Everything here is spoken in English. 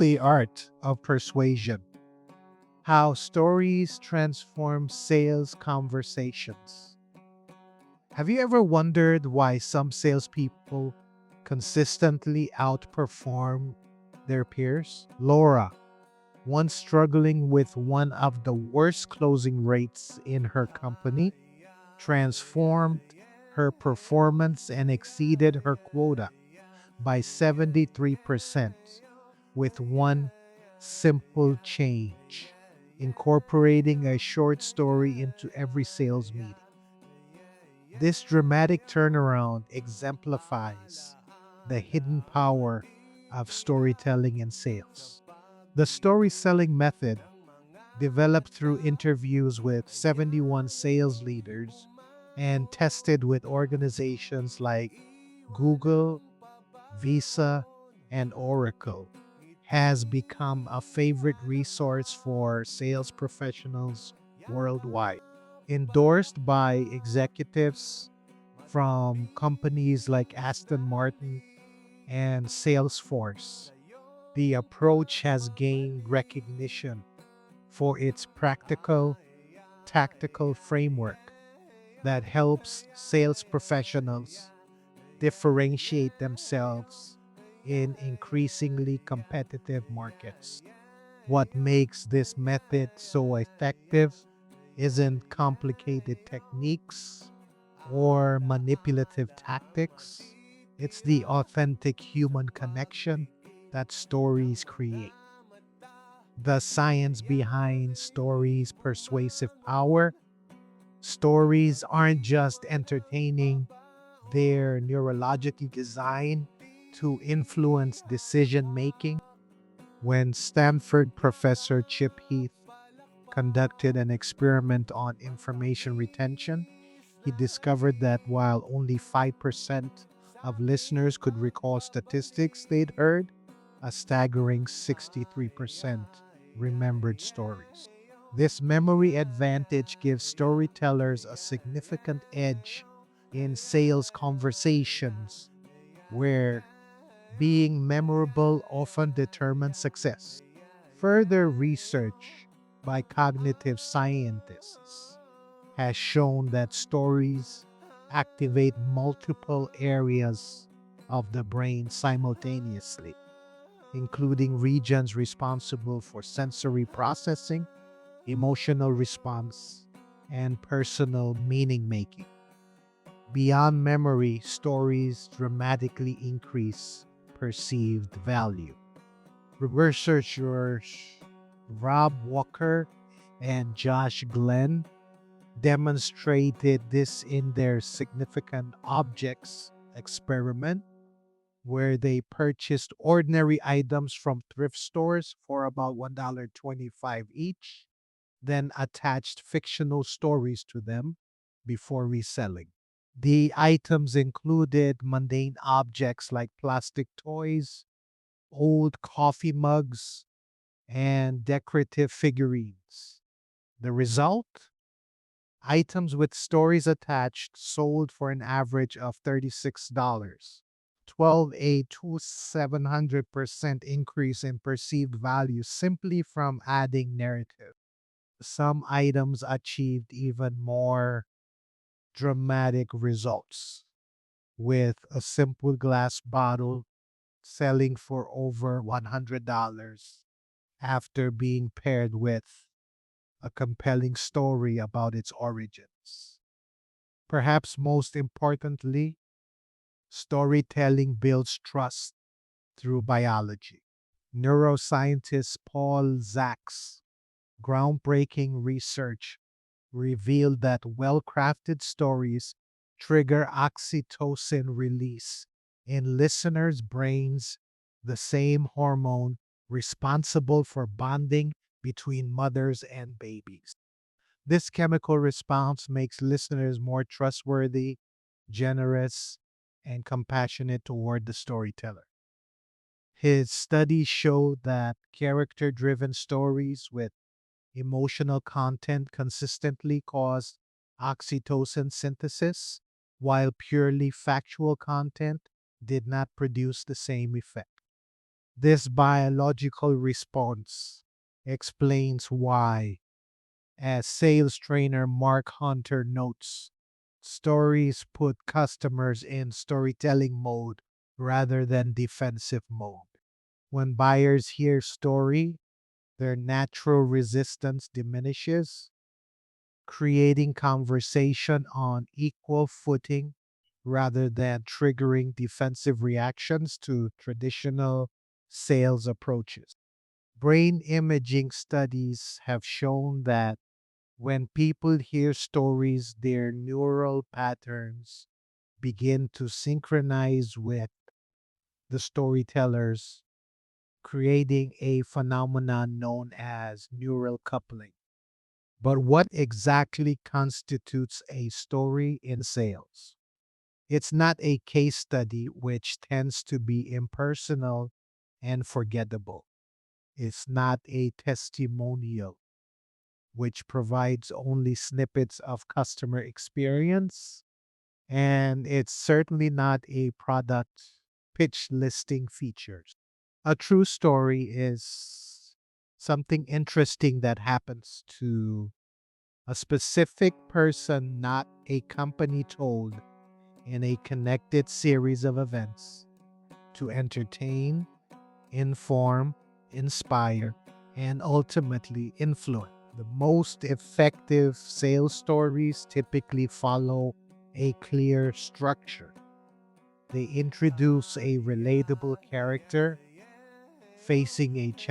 The Art of Persuasion: How Stories Transform Sales Conversations. Have you ever wondered why some salespeople consistently outperform their peers? Laura, once struggling with one of the worst closing rates in her company, transformed her performance and exceeded her quota by 73% with one simple change: incorporating a short story into every sales meeting. This dramatic turnaround exemplifies the hidden power of storytelling in sales. The story selling method, developed through interviews with 71 sales leaders and tested with organizations like Google, Visa, and Oracle, has become a favorite resource for sales professionals worldwide. Endorsed by executives from companies like Aston Martin and Salesforce, the approach has gained recognition for its practical, tactical framework that helps sales professionals differentiate themselves in increasingly competitive markets. What makes this method so effective isn't complicated techniques or manipulative tactics. It's the authentic human connection that stories create. The science behind stories' persuasive power. Stories aren't just entertaining, they're neurologically designed to influence decision making. When Stanford professor Chip Heath conducted an experiment on information retention, he discovered that while only 5% of listeners could recall statistics they'd heard, a staggering 63% remembered stories. This memory advantage gives storytellers a significant edge in sales conversations where being memorable often determines success. Further research by cognitive scientists has shown that stories activate multiple areas of the brain simultaneously, including regions responsible for sensory processing, emotional response, and personal meaning making. Beyond memory, stories dramatically increase perceived value. Researchers Rob Walker and Josh Glenn demonstrated this in their significant objects experiment, where they purchased ordinary items from thrift stores for about $1.25 each, then attached fictional stories to them before reselling. The items included mundane objects like plastic toys, old coffee mugs, and decorative figurines. The result? Items with stories attached sold for an average of $36, 700% increase in perceived value simply from adding narrative. Some items achieved even more dramatic results, with a simple glass bottle selling for over $100 after being paired with a compelling story about its origins. Perhaps most importantly, storytelling builds trust through biology. Neuroscientist Paul Zach's groundbreaking research revealed that well crafted stories trigger oxytocin release in listeners' brains, the same hormone responsible for bonding between mothers and babies. This chemical response makes listeners more trustworthy, generous, and compassionate toward the storyteller. His studies showed that character driven stories with emotional content consistently cause oxytocin synthesis, while purely factual content did not produce the same effect. This biological response explains why, as sales trainer Mark Hunter notes, stories put customers in storytelling mode rather than defensive mode. When buyers hear story, their natural resistance diminishes, creating conversation on equal footing rather than triggering defensive reactions to traditional sales approaches. Brain imaging studies have shown that when people hear stories, their neural patterns begin to synchronize with the storytellers, creating a phenomenon known as neural coupling. But what exactly constitutes a story in sales? It's not a case study, which tends to be impersonal and forgettable. It's not a testimonial, which provides only snippets of customer experience. And it's certainly not a product pitch listing features. A true story is something interesting that happens to a specific person, not a company, told in a connected series of events to entertain, inform, inspire, and ultimately influence. The most effective sales stories typically follow a clear structure. They introduce a relatable character facing a challenge